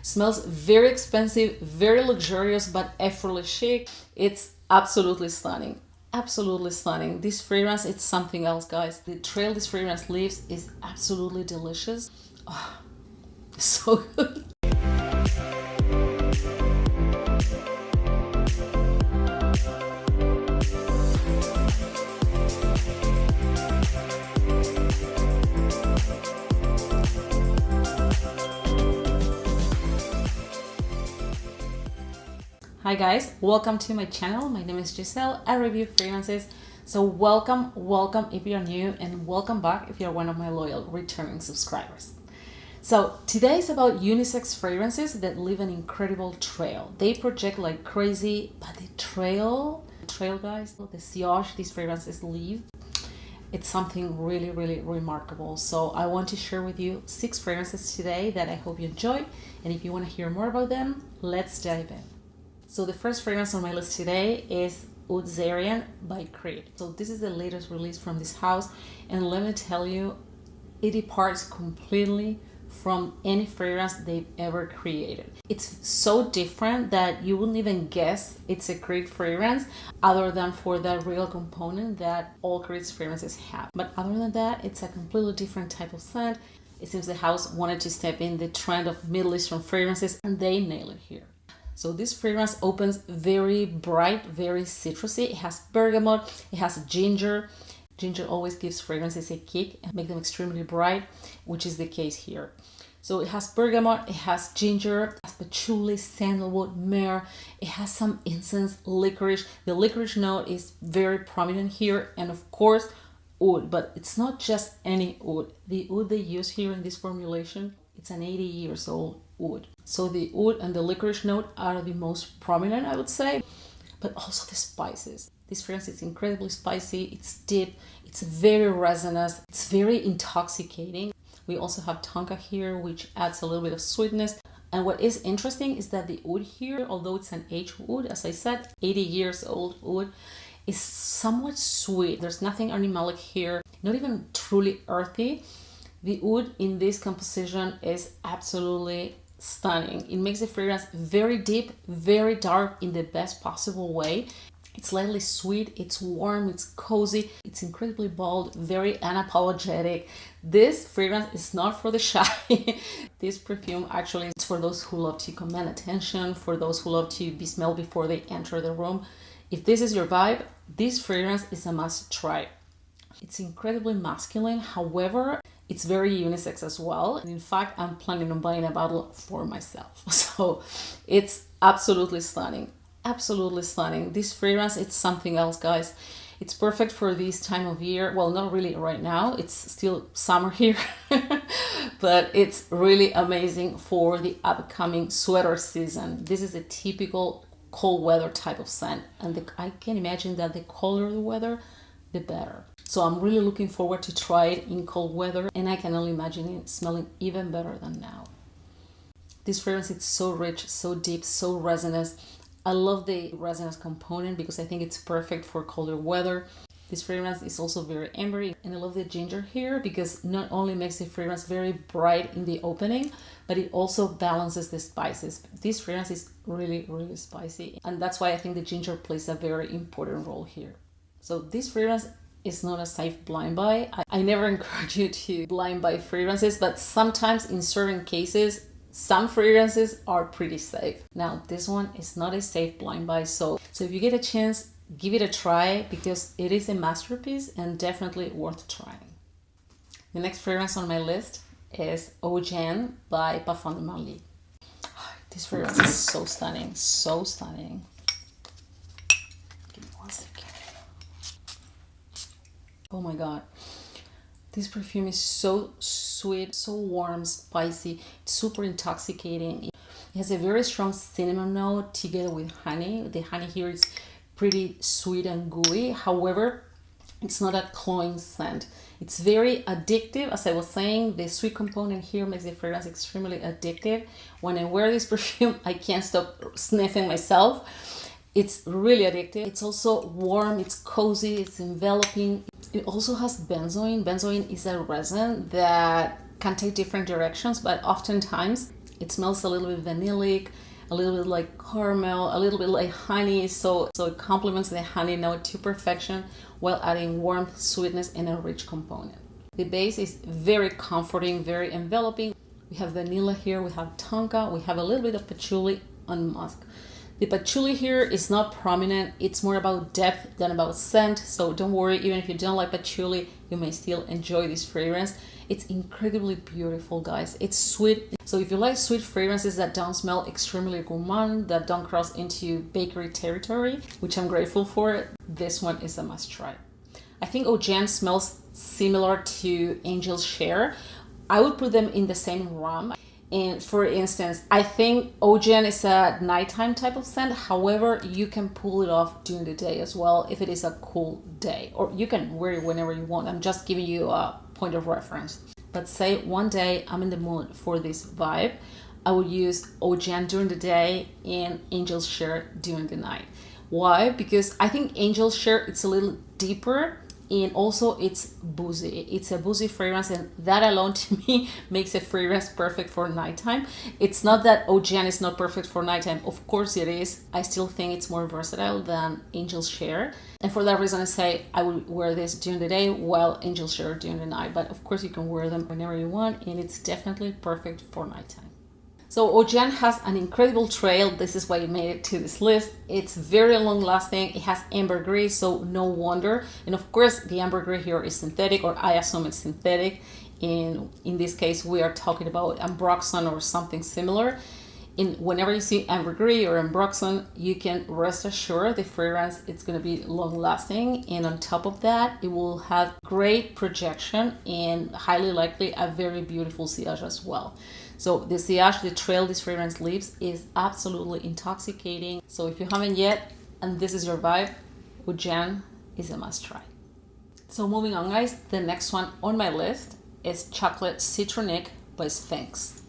Smells very expensive, very luxurious, but effortlessly chic. It's absolutely stunning. Absolutely stunning. This fragrance, it's something else, guys. The trail this fragrance leaves is absolutely delicious. Oh, so good. Hi guys, welcome to my channel. My name is Giselle. I review fragrances. So welcome if you're new, and welcome back if you're one of my loyal returning subscribers. So today is about unisex fragrances that leave an incredible trail. They project like crazy, but the trail guys, the sillage these fragrances leave, it's something really remarkable. So I want to share with you 6 fragrances today that I hope you enjoy, and if you want to hear more about them, let's dive in. So the first fragrance on my list today is 𝗖𝗄𝙁 by Creed. So this is the latest release from this house, and let me tell you, it departs completely from any fragrance they've ever created. It's so different that you wouldn't even guess it's a Creed fragrance, other than for that real component that all Creed's fragrances have. But other than that, it's a completely different type of scent. It seems the house wanted to step in the trend of Middle Eastern fragrances, and they nail it here. So this fragrance opens very bright, very citrusy. It has bergamot, it has ginger. Ginger always gives fragrances a kick and make them extremely bright, which is the case here. So it has bergamot, it has ginger, it has patchouli, sandalwood, myrrh. It has some incense, licorice. The licorice note is very prominent here, and of course, oud. But it's not just any oud. The oud they use here in this formulation, it's an 80 years old oud. So the oud and the licorice note are the most prominent, I would say, but also the spices. This fragrance is incredibly spicy, it's deep, it's very resinous, it's very intoxicating. We also have tonka here, which adds a little bit of sweetness. And what is interesting is that the oud here, although it's an aged oud, as I said, 80 years old oud, is somewhat sweet. There's nothing animalic here, not even truly earthy. The oud in this composition is absolutely stunning. It makes the fragrance very deep, very dark in the best possible way. It's slightly sweet, it's warm, it's cozy, it's incredibly bold, very unapologetic. This fragrance is not for the shy. This perfume actually is for those who love to command attention, for those who love to be smelled before they enter the room. If this is your vibe, this fragrance is a must try. It's incredibly masculine, however, it's very unisex as well. And in fact, I'm planning on buying a bottle for myself. So it's absolutely stunning. Absolutely stunning. This fragrance, it's something else, guys. It's perfect for this time of year. Well, not really right now. It's still summer here. But it's really amazing for the upcoming sweater season. This is a typical cold weather type of scent. And I can imagine that the colder the weather, the better. So I'm really looking forward to try it in cold weather, and I can only imagine it smelling even better than now. This fragrance is so rich, so deep, so resinous. I love the resinous component because I think it's perfect for colder weather. This fragrance is also very ambery, and I love the ginger here because not only makes the fragrance very bright in the opening, but it also balances the spices. This fragrance is really spicy, and that's why I think the ginger plays a very important role here. So this fragrance is not a safe blind buy. I never encourage you to blind buy fragrances, but sometimes in certain cases, some fragrances are pretty safe. Now, this one is not a safe blind buy, so if you get a chance, give it a try because it is a masterpiece and definitely worth trying. The next fragrance on my list is 𝗖𝗄𝙁 by Parfums. This fragrance is so stunning, so stunning. Give me one second. Oh my god, this perfume is so sweet, so warm, spicy, super intoxicating. It has a very strong cinnamon note together with honey. The honey here is pretty sweet and gooey. However, it's not a cloying scent. It's very addictive. As I was saying, the sweet component here makes the fragrance extremely addictive. When I wear this perfume, I can't stop sniffing myself. It's really addictive. It's also warm, it's cozy, it's enveloping. It also has benzoin. Benzoin is a resin that can take different directions, but oftentimes It smells a little bit vanillic, a little bit like caramel, a little bit like honey. So it complements the honey note to perfection while adding warmth, sweetness, and a rich component. The base is very comforting, very enveloping. We have vanilla here, we have tonka, we have a little bit of patchouli and musk. The patchouli here is not prominent. It's more about depth than about scent. So don't worry, even if you don't like patchouli, you may still enjoy this fragrance. It's incredibly beautiful, guys. It's sweet. So if you like sweet fragrances that don't smell extremely gourmand, that don't cross into bakery territory, which I'm grateful for, this one is a must try. I think 𝗏𝗏 smells similar to Angel's Share. I would put them in the same realm. And for instance, I think 𝗏𝗏 is a nighttime type of scent. However, you can pull it off during the day as well if it is a cool day, or you can wear it whenever you want. I'm just giving you a point of reference. But say one day I'm in the mood for this vibe, I would use 𝗏𝗏 during the day and Angel's Share during the night. Why? Because I think Angel's Share, it's a little deeper, and also it's boozy. It's a boozy fragrance, and that alone to me makes a fragrance perfect for nighttime. It's not that 𝗏𝗏 is not perfect for nighttime. Of course it is. I still think it's more versatile than Angel's Share. And for that reason, I say I would wear this during the day while Angel's Share during the night. But of course you can wear them whenever you want, and it's definitely perfect for nighttime. So 𝗏𝗏 has an incredible trail. This is why it made it to this list. It's very long lasting. It has ambergris, so no wonder. And of course, the ambergris here is synthetic, or I assume it's synthetic. In this case, we are talking about ambroxan or something similar. And whenever you see ambergris or ambroxan, you can rest assured the fragrance, it's going to be long lasting. And on top of that, it will have great projection and highly likely a very beautiful sillage as well. So the sillage, the trail this fragrance leaves, is absolutely intoxicating. So if you haven't yet, and this is your vibe, 𝗏𝗏 is a must try. So moving on, guys, the next one on my list is Chocolate Citronique by SCENTS.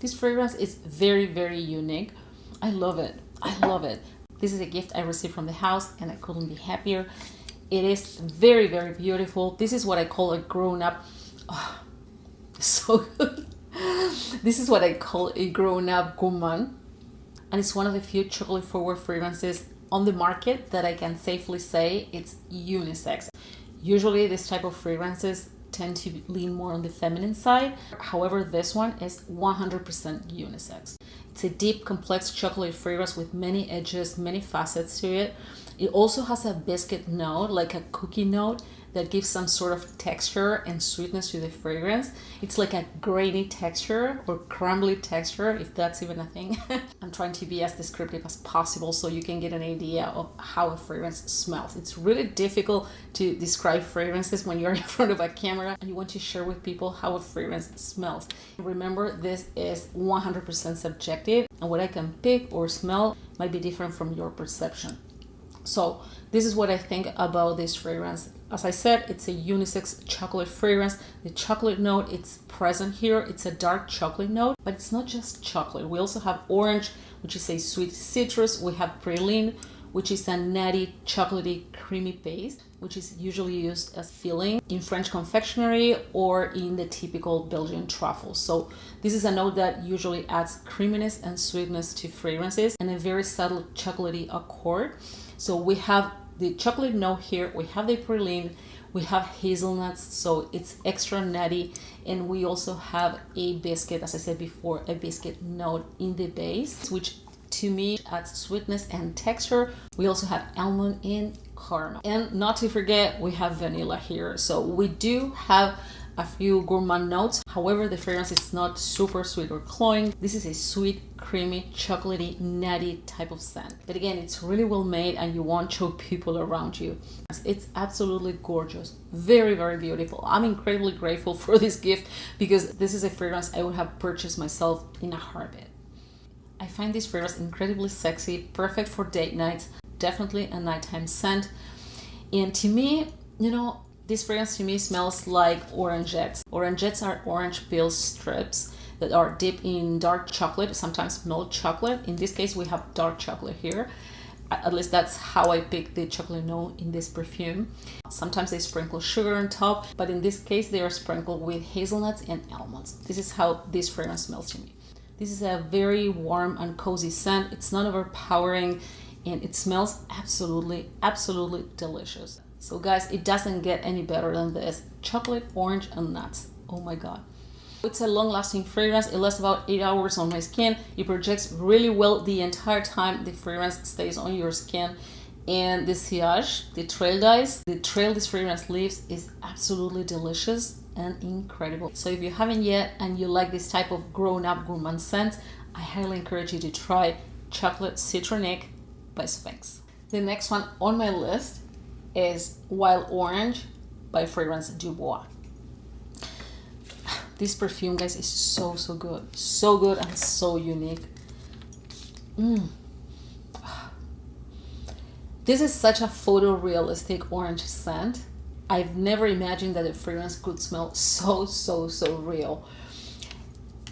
This fragrance is very, very unique. I love it. I love it. This is a gift I received from the house, and I couldn't be happier. It is very, very beautiful. This is what I call a grown-up. Oh, so good. This is what I call a grown-up gourmand, and it's one of the few chocolate-forward fragrances on the market that I can safely say it's unisex. Usually, this type of fragrances tend to lean more on the feminine side. However, this one is 100% unisex. It's a deep, complex chocolate fragrance with many edges, many facets to it. It also has a biscuit note, like a cookie note, that gives some sort of texture and sweetness to the fragrance. It's like a grainy texture or crumbly texture, if that's even a thing. I'm trying to be as descriptive as possible so you can get an idea of how a fragrance smells. It's really difficult to describe fragrances when you're in front of a camera and you want to share with people how a fragrance smells. Remember, this is 100% subjective, and what I can pick or smell might be different from your perception. So this is what I think about this fragrance. As I said, it's a unisex chocolate fragrance. The chocolate note, it's present here. It's a dark chocolate note, but it's not just chocolate. We also have orange, which is a sweet citrus. We have praline, which is a nutty, chocolatey, creamy paste, which is usually used as filling in French confectionery or in the typical Belgian truffles. So this is a note that usually adds creaminess and sweetness to fragrances, and a very subtle chocolatey accord. So we have the chocolate note here, we have the praline, we have hazelnuts, so it's extra nutty, and we also have a biscuit, as I said before, a biscuit note in the base, which to me adds sweetness and texture. We also have almond and caramel. And not to forget, we have vanilla here. So we do have a few gourmand notes. However, the fragrance is not super sweet or cloying. This is a sweet, creamy, chocolatey, nutty type of scent. But again, it's really well made and you won't choke people around you. It's absolutely gorgeous. Very, very beautiful. I'm incredibly grateful for this gift because this is a fragrance I would have purchased myself in a heartbeat. I find this fragrance incredibly sexy, perfect for date nights, definitely a nighttime scent. And to me, you know, this fragrance to me smells like orangettes. Orangettes are orange peel strips that are dipped in dark chocolate, sometimes milk chocolate. In this case, we have dark chocolate here. At least that's how I pick the chocolate note in this perfume. Sometimes they sprinkle sugar on top, but in this case, they are sprinkled with hazelnuts and almonds. This is how this fragrance smells to me. This is a very warm and cozy scent. It's not overpowering and it smells absolutely, absolutely delicious. So guys, it doesn't get any better than this. Chocolate, orange, and nuts. Oh my God. It's a long-lasting fragrance. It lasts about 8 hours on my skin. It projects really well the entire time the fragrance stays on your skin. And the sillage, the trail this fragrance leaves is absolutely delicious and incredible. So if you haven't yet and you like this type of grown-up gourmand scent, I highly encourage you to try Chocolate Citronique by SCENTS. The next one on my list is Wild Orange by Fragrance Du Bois. This perfume, guys, is so good and so unique. This is such a photorealistic orange scent. I've never imagined that a fragrance could smell so real.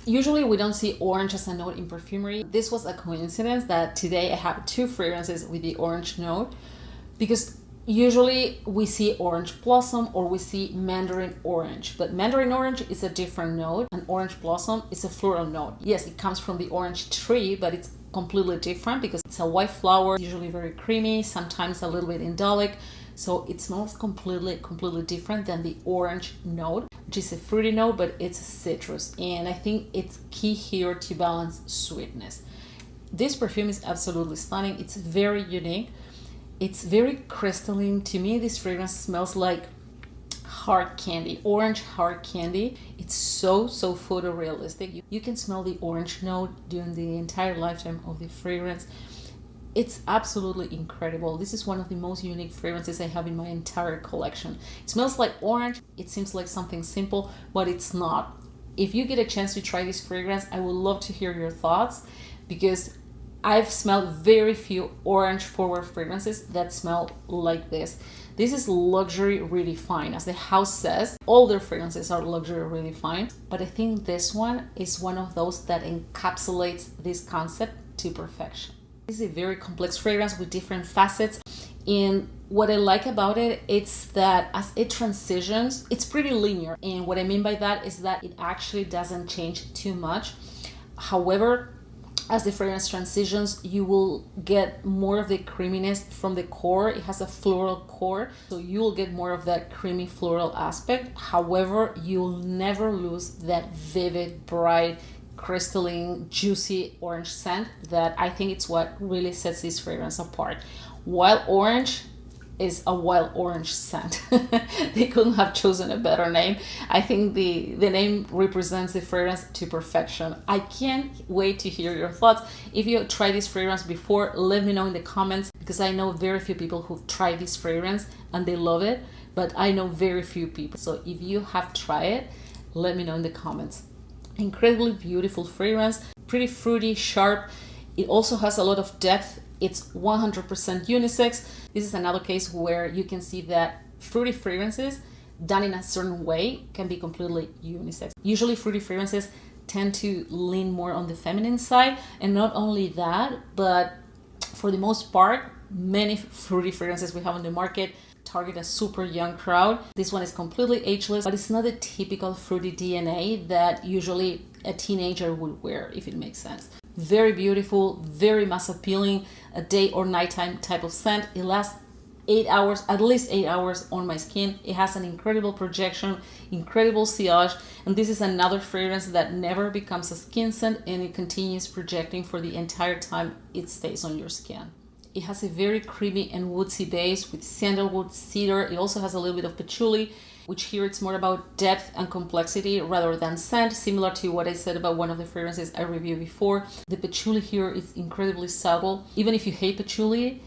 Usually we don't see orange as a note in perfumery. This was a coincidence that today I have two fragrances with the orange note, because usually we see orange blossom or we see mandarin orange, but mandarin orange is a different note and orange blossom is a floral note. Yes, it comes from the orange tree, but it's completely different because it's a white flower, usually very creamy, sometimes a little bit indolic. So it smells completely different than the orange note, which is a fruity note, but it's citrus. And I think it's key here to balance sweetness. This perfume is absolutely stunning. It's very unique. It's very crystalline. To me, this fragrance smells like hard candy, orange hard candy. It's so photorealistic. You can smell the orange note during the entire lifetime of the fragrance. It's absolutely incredible. This is one of the most unique fragrances I have in my entire collection. It smells like orange. It seems like something simple, but it's not. If you get a chance to try this fragrance, I would love to hear your thoughts, because I've smelled very few orange forward fragrances that smell like this. This is luxury redefined. As the house says, all their fragrances are luxury redefined, but I think this one is one of those that encapsulates this concept to perfection. This is a very complex fragrance with different facets, and what I like about it, it's that as it transitions, it's pretty linear. And what I mean by that is that it actually doesn't change too much. However, as the fragrance transitions, you will get more of the creaminess from the core. It has a floral core, so you will get more of that creamy floral aspect. However, you'll never lose that vivid, bright, crystalline, juicy orange scent that I think it's what really sets this fragrance apart. Wild Orange is a wild orange scent. They couldn't have chosen a better name. I think the name represents the fragrance to perfection. I can't wait to hear your thoughts. If you tried this fragrance before, let me know in the comments, because I know very few people who've tried this fragrance and they love it, but I know very few people. So if you have tried it, let me know in the comments. Incredibly beautiful fragrance, pretty fruity, sharp. It also has a lot of depth. It's 100% unisex. This is another case where you can see that fruity fragrances done in a certain way can be completely unisex. Usually fruity fragrances tend to lean more on the feminine side, and not only that, but for the most part, many fruity fragrances we have on the market target a super young crowd. This one is completely ageless, but it's not the typical fruity DNA that usually a teenager would wear, if it makes sense. Very beautiful, very mass appealing, a day or nighttime type of scent. It lasts 8 hours, at least 8 hours on my skin. It has an incredible projection, incredible sillage, and this is another fragrance that never becomes a skin scent, and it continues projecting for the entire time it stays on your skin. It has a very creamy and woodsy base with sandalwood, cedar. It also has a little bit of patchouli, which here it's more about depth and complexity rather than scent, similar to what I said about one of the fragrances I reviewed before. The patchouli here is incredibly subtle. Even if you hate patchouli,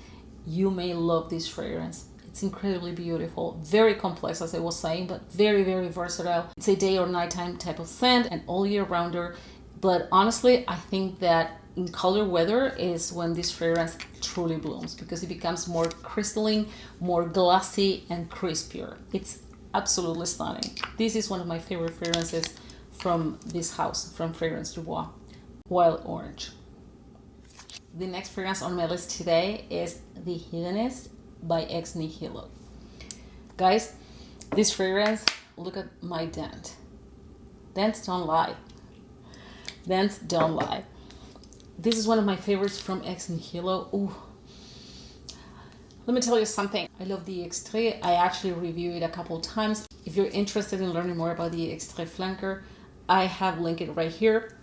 you may love this fragrance. It's incredibly beautiful, very complex, as I was saying, but very versatile. It's a day or nighttime type of scent, and all year rounder. But honestly, I think that in colder weather is when this fragrance truly blooms, because it becomes more crystalline, more glossy, and crispier. It's absolutely stunning. This is one of my favorite fragrances from this house, from Fragrance Du Bois, Wild Orange. The next fragrance on my list today is The Hedonist by Ex Nihilo. Guys, this fragrance, look at my dent. Dents don't lie. Then don't lie. This is one of my favorites from 𝗖𝗛𝗢𝗏. Ooh. Let me tell you something. I love the 𝗓𝗡. I actually reviewed it a couple of times. If you're interested in learning more about the 𝗓𝗡 flanker, I have linked it right here.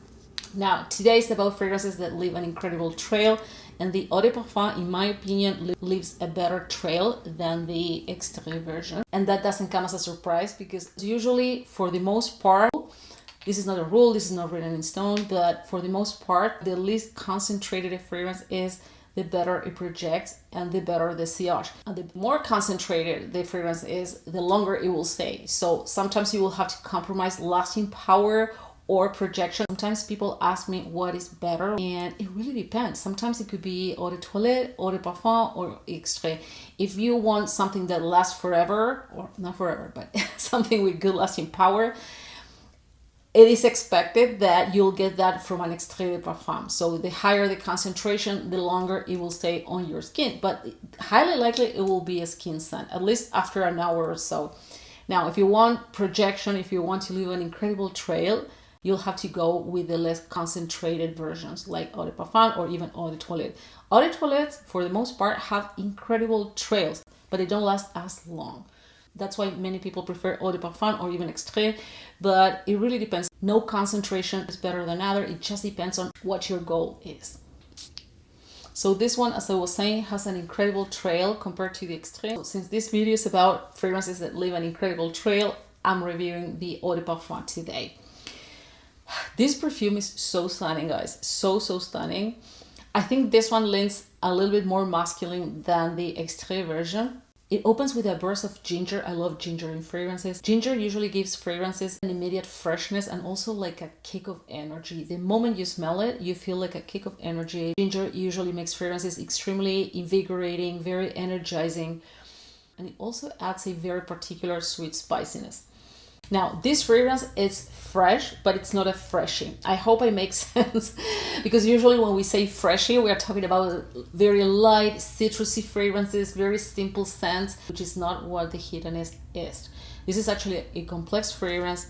Now, today is about fragrances that leave an incredible trail, and the Eau de Parfum, in my opinion, leaves a better trail than the 𝗓𝗡 version. And that doesn't come as a surprise, because usually, for the most part, this is not a rule, this is not written in stone, but for the most part, the least concentrated a fragrance is, the better it projects and the better the sillage. And the more concentrated the fragrance is, the longer it will stay. So sometimes you will have to compromise lasting power or projection. Sometimes people ask me what is better, and it really depends. Sometimes it could be eau de toilette, eau de parfum, or 𝗓𝗡. If you want something that lasts forever, or not forever, but something with good lasting power, it is expected that you'll get that from an 𝗓𝗡 de parfum. So the higher the concentration, the longer it will stay on your skin. But highly likely it will be a skin scent, at least after an hour or so. Now, if you want projection, if you want to leave an incredible trail, you'll have to go with the less concentrated versions like eau de parfum or even eau de toilette. Eau de toilette, for the most part, have incredible trails, but they don't last as long. That's why many people prefer eau de parfum or even 𝗓𝗡, but it really depends. No concentration is better than other. It just depends on what your goal is. So this one, as I was saying, has an incredible trail compared to the 𝗓𝗡. So since this video is about fragrances that leave an incredible trail, I'm reviewing the eau de parfum today. This perfume is so stunning, guys. So stunning. I think this one leans a little bit more masculine than the 𝗓𝗡 version. It opens with a burst of ginger. I love ginger in fragrances. Ginger usually gives fragrances an immediate freshness and also like a kick of energy. The moment you smell it, you feel like a kick of energy. Ginger usually makes fragrances extremely invigorating, very energizing, and it also adds a very particular sweet spiciness. Now, this fragrance is fresh, but it's not a freshie. I hope I make sense, because usually when we say freshie, we are talking about very light, citrusy fragrances, very simple scents, which is not what the Hedonist is. This is actually a complex fragrance,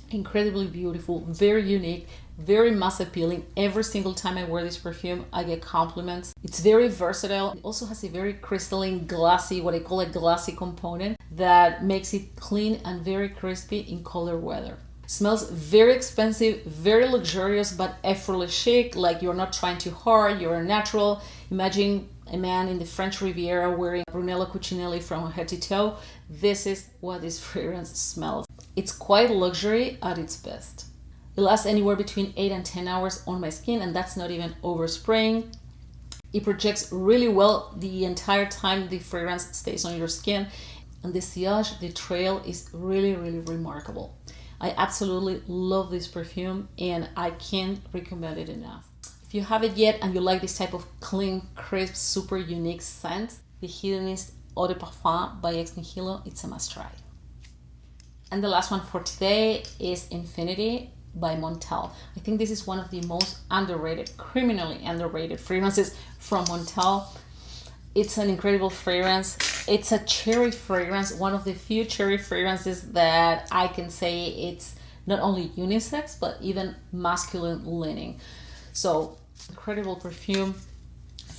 incredibly beautiful, very unique, very mass appealing. Every single time I wear this perfume, I get compliments. It's very versatile. It also has a very crystalline, glassy, what I call a glassy component that makes it clean and very crispy in colder weather. Smells very expensive, very luxurious, but effortless chic, like you're not trying too hard, you're natural. Imagine a man in the French Riviera wearing Brunello Cucinelli from head to toe. This is what this fragrance smells. It's quite luxury at its best. It lasts anywhere between 8 and 10 hours on my skin, and that's not even overspraying. It projects really well the entire time the fragrance stays on your skin, and the sillage, the trail, is really remarkable. I absolutely love this perfume, and I can't recommend it enough. If you haven't yet and you like this type of clean, crisp, super unique scent, the Hedonist Eau de Parfum by 𝗖𝗛𝗢𝗏, it's a must try. And the last one for today is Infinity by Montel. I think this is one of the most underrated, criminally underrated fragrances from Montel. It's an incredible fragrance. It's a cherry fragrance, one of the few cherry fragrances that I can say it's not only unisex, but even masculine leaning. So, incredible perfume,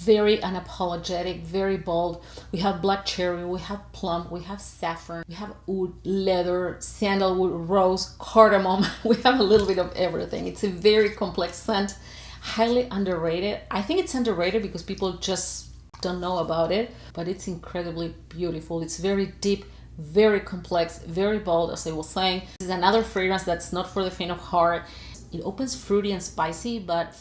very unapologetic, very bold. We have black cherry, we have plum, we have saffron, we have oud, leather, sandalwood, rose, cardamom. We have a little bit of everything. It's a very complex scent, highly underrated. I think it's underrated because people just don't know about it, but it's incredibly beautiful. It's very deep, very complex, very bold, as I was saying. This is another fragrance that's not for the faint of heart. It opens fruity and spicy, but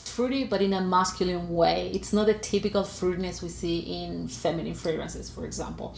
in a masculine way. It's not the typical fruitiness we see in feminine fragrances, for example.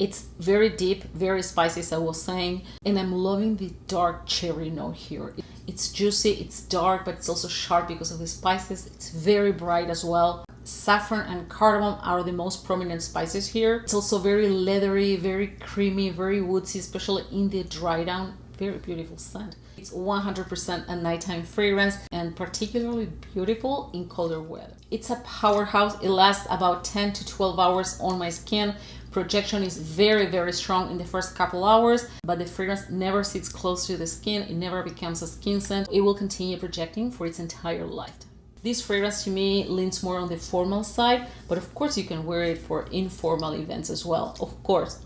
It's very deep, very spicy, as I was saying, and I'm loving the dark cherry note here. It's juicy, it's dark, but it's also sharp because of the spices. It's very bright as well. Saffron and cardamom are the most prominent spices here. It's also very leathery, very creamy, very woodsy, especially in the dry down. Very beautiful scent. It's 100% a nighttime fragrance and particularly beautiful in colder weather. It's a powerhouse. It lasts about 10 to 12 hours on my skin, Projection is very, very strong in the first couple hours, but the fragrance never sits close to the skin. It never becomes a skin scent. It will continue projecting for its entire life. This fragrance to me leans more on the formal side, but of course you can wear it for informal events as well, of course.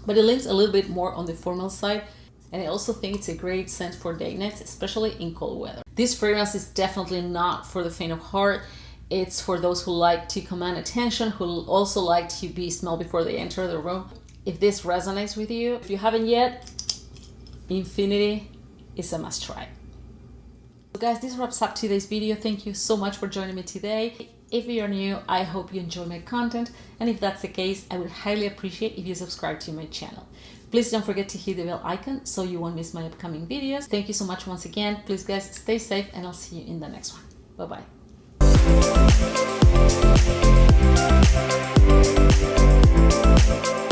But it leans a little bit more on the formal side, and I also think it's a great scent for date nights, especially in cold weather. This fragrance is definitely not for the faint of heart. It's for those who like to command attention, who also like to be smelled before they enter the room. If this resonates with you, if you haven't yet, Infinity is a must try. So guys, this wraps up today's video. Thank you so much for joining me today. If you're new, I hope you enjoy my content, and if that's the case, I would highly appreciate if you subscribe to my channel. Please don't forget to hit the bell icon so you won't miss my upcoming videos. Thank you so much once again. Please guys, stay safe, and I'll see you in the next one. Bye-bye. Thank you.